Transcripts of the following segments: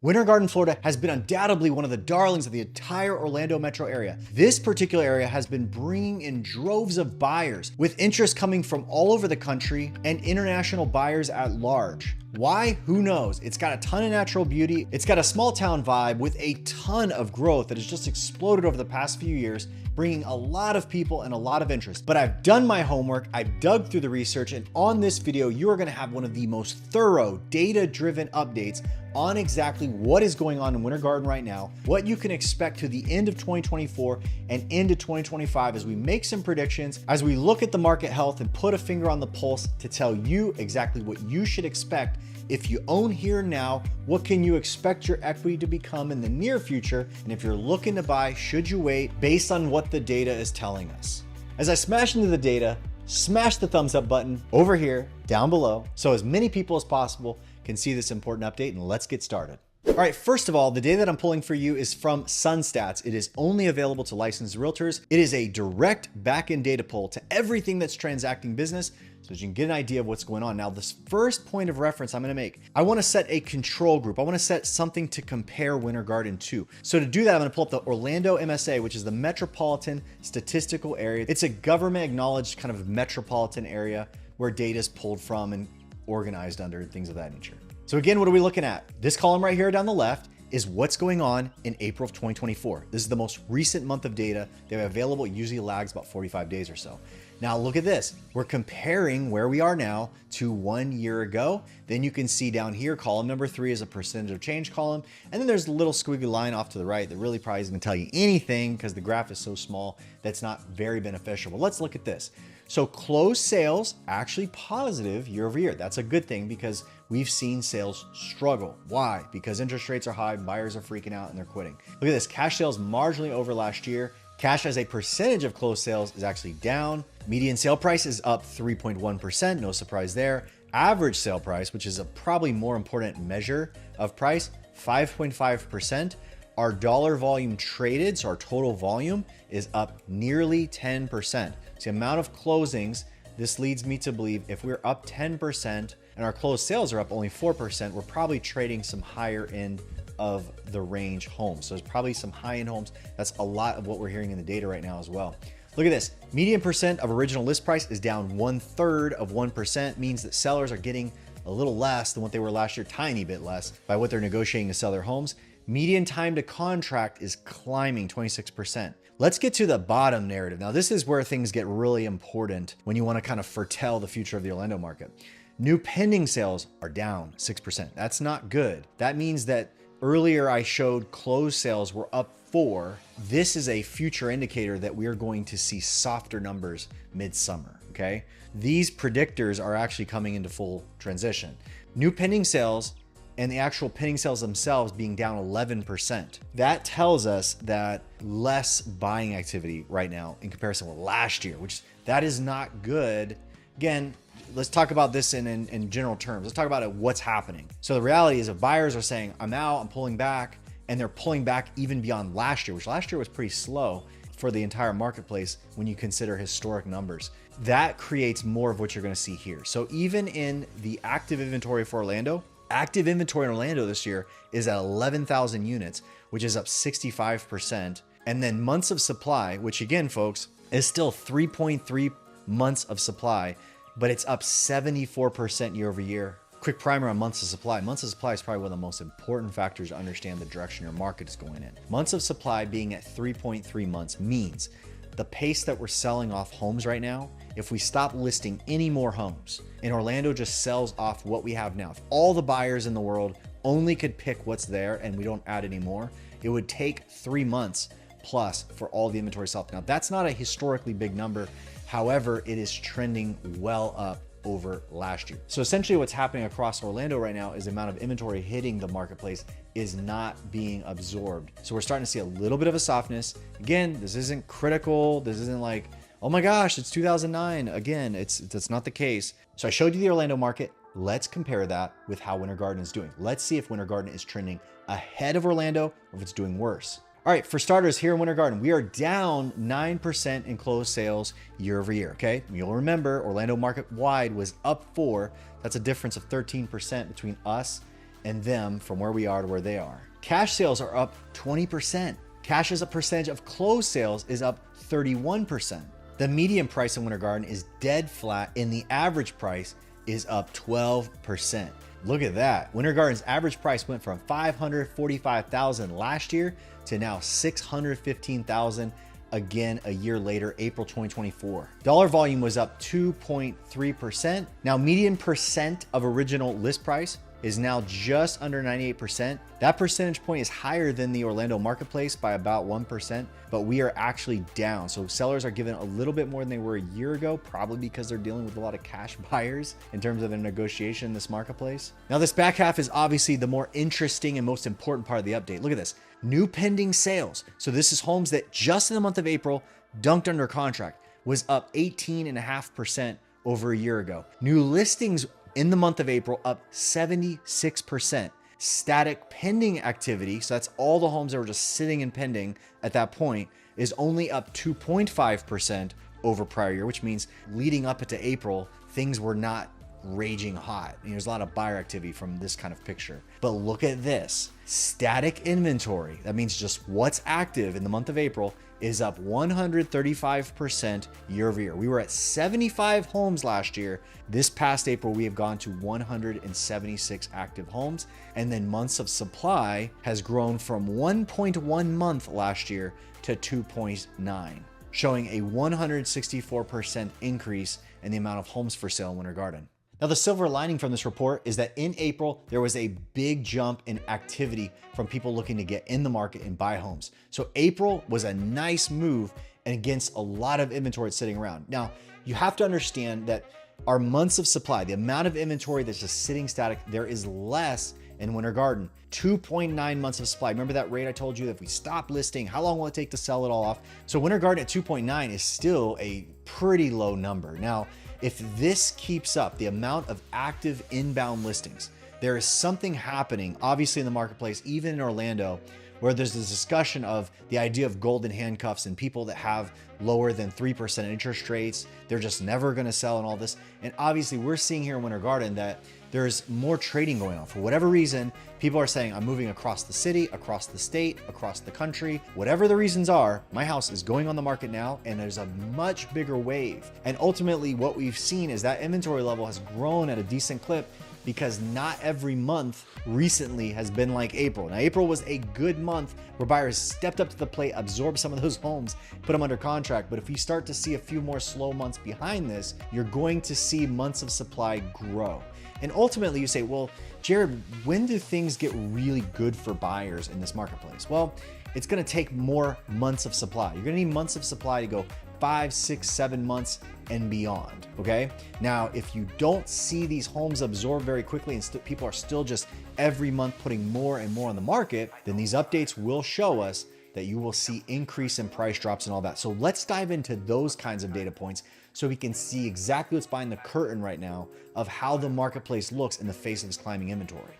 Winter Garden, Florida has been undoubtedly one of the darlings of the entire Orlando metro area. This particular area has been bringing in droves of buyers, with interest coming from all over the country and international buyers at large. Why? Who knows? It's got a ton of natural beauty. It's got a small town vibe with a ton of growth that has just exploded over the past few years, bringing a lot of people and a lot of interest. But I've done my homework, I've dug through the research, and on this video, you are gonna have one of the most thorough, data-driven updates on exactly what is going on in Winter Garden right now, what you can expect to the end of 2024 and into 2025 as we make some predictions, as we look at the market health and put a finger on the pulse to tell you exactly what you should expect. If you own here now, what can you expect your equity to become in the near future? And if you're looking to buy, should you wait based on what the data is telling us? As I smash into the data, smash the thumbs up button over here, down below, so as many people as possible can see this important update, and let's get started. All right, first of all, the data that I'm pulling for you is from SunStats. It is only available to licensed realtors. It is a direct back-end data pull to everything that's transacting business, so that you can get an idea of what's going on. Now, this first point of reference I'm gonna make, I wanna set a control group. I wanna set something to compare Winter Garden to. So to do that, I'm gonna pull up the Orlando MSA, which is the Metropolitan Statistical Area. It's a government acknowledged kind of metropolitan area where data is pulled from and organized under, things of that nature. So again, what are we looking at? This column right here down the left is what's going on in April of 2024. This is the most recent month of data they have available. It usually lags about 45 days or so. Now look at this. We're comparing where we are now to 1 year ago. Then you can see down here, column number 3 is a percentage of change column. And then there's a little squiggly line off to the right that really probably isn't gonna tell you anything because the graph is so small that's not very beneficial. But let's look at this. So closed sales actually positive year over year. That's a good thing because we've seen sales struggle. Why? Because interest rates are high, buyers are freaking out and they're quitting. Look at this, cash sales marginally over last year. Cash as a percentage of closed sales is actually down. Median sale price is up 3.1%, no surprise there. Average sale price, which is a probably more important measure of price, 5.5%. Our dollar volume traded, so our total volume, is up nearly 10%. So the amount of closings, this leads me to believe if we're up 10% and our closed sales are up only 4%, we're probably trading some higher end of the range homes. So there's probably some high-end homes. That's a lot of what we're hearing in the data right now as well. Look at this, median percent of original list price is down 1/3 of 1%, means that sellers are getting a little less than what they were last year, tiny bit less by what they're negotiating to sell their homes. Median time to contract is climbing 26%. Let's get to the bottom narrative. Now, this is where things get really important when you want to kind of foretell the future of the Orlando market. New pending sales are down 6%. That's not good. That means that earlier I showed closed sales were up 4. This is a future indicator that we are going to see softer numbers midsummer, okay? These predictors are actually coming into full transition. New pending sales and the actual pending sales themselves being down 11%. That tells us that less buying activity right now in comparison with last year, which that is not good. Again, let's talk about this in general terms. Let's talk about it, what's happening. So the reality is if buyers are saying, I'm out, I'm pulling back, and they're pulling back even beyond last year, which last year was pretty slow for the entire marketplace when you consider historic numbers. That creates more of what you're gonna see here. So even in the active inventory for Orlando, active inventory in Orlando this year is at 11,000 units, which is up 65%. And then months of supply, which again, folks, is still 3.3 months of supply, but it's up 74% year over year. Quick primer on months of supply. Months of supply is probably one of the most important factors to understand the direction your market is going in. Months of supply being at 3.3 months means the pace that we're selling off homes right now, if we stop listing any more homes and Orlando just sells off what we have now, if all the buyers in the world only could pick what's there and we don't add any more, it would take 3 months plus for all the inventory sell. Now, that's not a historically big number. However, it is trending well up over last year. So essentially what's happening across Orlando right now is the amount of inventory hitting the marketplace is not being absorbed. So we're starting to see a little bit of a softness. Again, this isn't critical. This isn't like, oh my gosh, it's 2009. Again, that's not the case. So I showed you the Orlando market. Let's compare that with how Winter Garden is doing. Let's see if Winter Garden is trending ahead of Orlando or if it's doing worse. All right, for starters, here in Winter Garden, we are down 9% in closed sales year over year, okay? You'll remember Orlando market wide was up 4. That's a difference of 13% between us and them from where we are to where they are. Cash sales are up 20%. Cash as a percentage of closed sales is up 31%. The median price in Winter Garden is dead flat, and the average price is up 12%. Look at that. Winter Garden's average price went from $545,000 last year to now $615,000 again a year later, April 2024. Dollar volume was up 2.3%. Now, median percent of original list price is now just under 98%. That percentage point is higher than the Orlando marketplace by about 1%, but we are actually down. So sellers are given a little bit more than they were a year ago, probably because they're dealing with a lot of cash buyers in terms of their negotiation in this marketplace. Now, this back half is obviously the more interesting and most important part of the update. Look at this. New pending sales. So this is homes that just in the month of April dunked under contract, was up 18.5% over a year ago. New listings in the month of April up 76%. Static pending activity, so that's all the homes that were just sitting and pending at that point, is only up 2.5% over prior year, which means leading up into April, things were not raging hot. There's a lot of buyer activity from this kind of picture. But look at this. Static inventory, that means just what's active in the month of April, is up 135% year over year. We were at 75 homes last year. This past April, we have gone to 176 active homes. And then months of supply has grown from 1.1 month last year to 2.9, showing a 164% increase in the amount of homes for sale in Winter Garden. Now, the silver lining from this report is that in April, there was a big jump in activity from people looking to get in the market and buy homes. So April was a nice move against a lot of inventory sitting around. Now, you have to understand that our months of supply, the amount of inventory that's just sitting static, there is less in Winter Garden. 2.9 months of supply. Remember that rate I told you that if we stop listing, how long will it take to sell it all off? So Winter Garden at 2.9 is still a pretty low number. Now, if this keeps up, the amount of active inbound listings, there is something happening, obviously in the marketplace, even in Orlando, where there's this discussion of the idea of golden handcuffs and people that have lower than 3% interest rates, they're just never going to sell and all this. And obviously we're seeing here in Winter Garden that there's more trading going on. For whatever reason, people are saying, I'm moving across the city, across the state, across the country. Whatever the reasons are, my house is going on the market now, and there's a much bigger wave. And ultimately what we've seen is that inventory level has grown at a decent clip because not every month recently has been like April. Now, April was a good month where buyers stepped up to the plate, absorbed some of those homes, put them under contract. But if you start to see a few more slow months behind this, you're going to see months of supply grow. And ultimately you say, well, Jared, when do things get really good for buyers in this marketplace? Well, it's gonna take more months of supply. You're gonna need months of supply to go 5, 6, 7 months and beyond, okay? Now, if you don't see these homes absorb very quickly and people are still just every month putting more and more on the market, then these updates will show us that you will see increase in price drops and all that. So let's dive into those kinds of data points so we can see exactly what's behind the curtain right now of how the marketplace looks in the face of this climbing inventory.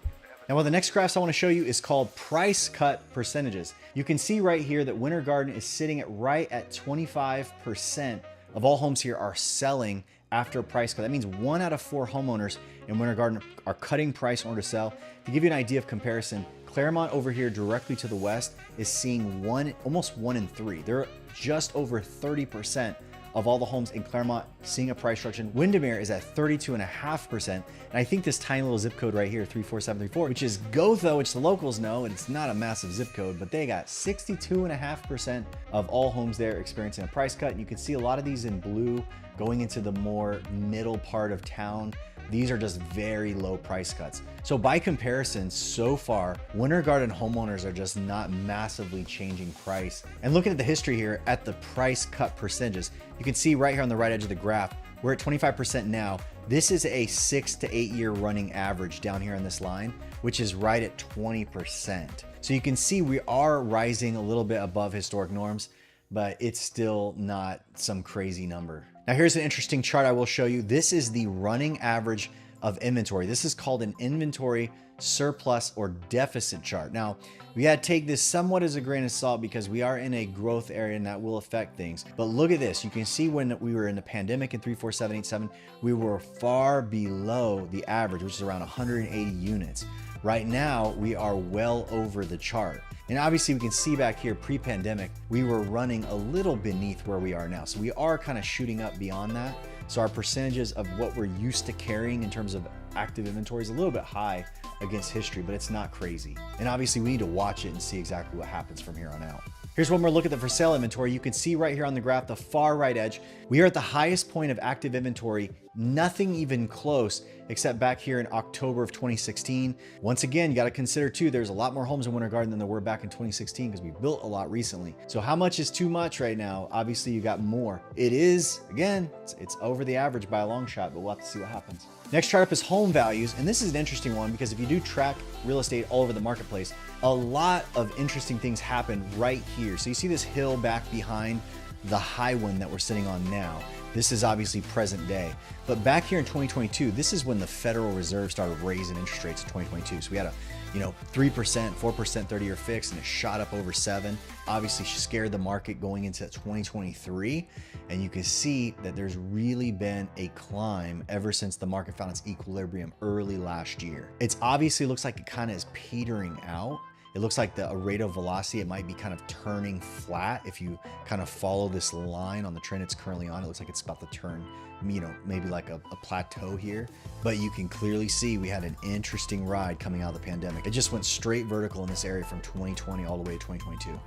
Now, one of the next graphs I want to show you is called price cut percentages. You can see right here that Winter Garden is sitting at right at 25% of all homes here are selling after a price cut. That means 1 out of 4 homeowners in Winter Garden are cutting price in order to sell. To give you an idea of comparison, Claremont over here directly to the west is seeing almost 1 in 3. They're just over 30% of all the homes in Claremont seeing a price reduction. Windermere is at 32.5%. And I think this tiny little zip code right here, 34734, which is Gotha, which the locals know, and it's not a massive zip code, but they got 62.5% of all homes there experiencing a price cut. And you can see a lot of these in blue going into the more middle part of town. These are just very low price cuts. So by comparison, so far, Winter Garden homeowners are just not massively changing price. And looking at the history here at the price cut percentages, you can see right here on the right edge of the graph, we're at 25% now. This is a 6 to 8 year running average down here on this line, which is right at 20%. So you can see we are rising a little bit above historic norms, but it's still not some crazy number. Now here's an interesting chart I will show you. This is the running average of inventory. This is called an inventory surplus or deficit chart. Now, we got to take this somewhat as a grain of salt because we are in a growth area and that will affect things. But look at this. You can see when we were in the pandemic in 34787, we were far below the average, which is around 180 units. Right now, we are well over the chart. And obviously we can see back here pre-pandemic, we were running a little beneath where we are now. So we are kind of shooting up beyond that. So our percentages of what we're used to carrying in terms of active inventory is a little bit high against history, but it's not crazy. And obviously we need to watch it and see exactly what happens from here on out. Here's one more look at the for sale inventory. You can see right here on the graph, the far right edge, we are at the highest point of active inventory, nothing even close, except back here in October of 2016. Once again, you got to consider too, there's a lot more homes in Winter Garden than there were back in 2016 because we built a lot recently. So how much is too much right now? Obviously you got more. It is, again, it's over the average by a long shot, but we'll have to see what happens. Next chart up is home values. And this is an interesting one because if you do track real estate all over the marketplace, a lot of interesting things happen right here. So you see this hill back behind the high one that we're sitting on now. This is obviously present day. But back here in 2022, this is when the Federal Reserve started raising interest rates in 2022. So we had a 3%, 4% 30-year fix, and it shot up over 7. Obviously scared the market going into 2023. And you can see that there's really been a climb ever since the market found its equilibrium early last year. It's obviously looks like it kind of is petering out. It looks like the rate of velocity, it might be kind of turning flat. If you kind of follow this line on the trend it's currently on, it looks like it's about to turn, maybe like a plateau here. But you can clearly see we had an interesting ride coming out of the pandemic. It just went straight vertical in this area from 2020 all the way to 2022.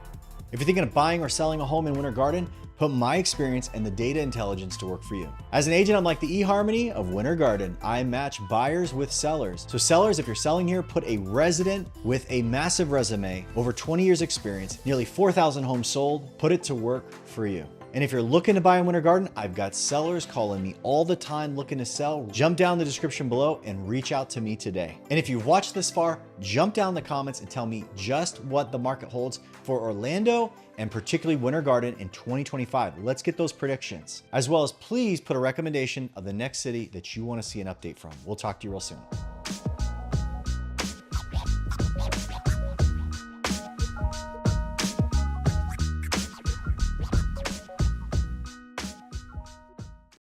If you're thinking of buying or selling a home in Winter Garden, put my experience and the data intelligence to work for you. As an agent, I'm like the eHarmony of Winter Garden. I match buyers with sellers. So sellers, if you're selling here, put a resident with a massive resume, over 20 years experience, nearly 4,000 homes sold, put it to work for you. And if you're looking to buy in Winter Garden, I've got sellers calling me all the time looking to sell. Jump down the description below and reach out to me today. And if you've watched this far, jump down in the comments and tell me just what the market holds for Orlando and particularly Winter Garden in 2025. Let's get those predictions. As well as please put a recommendation of the next city that you want to see an update from. We'll talk to you real soon.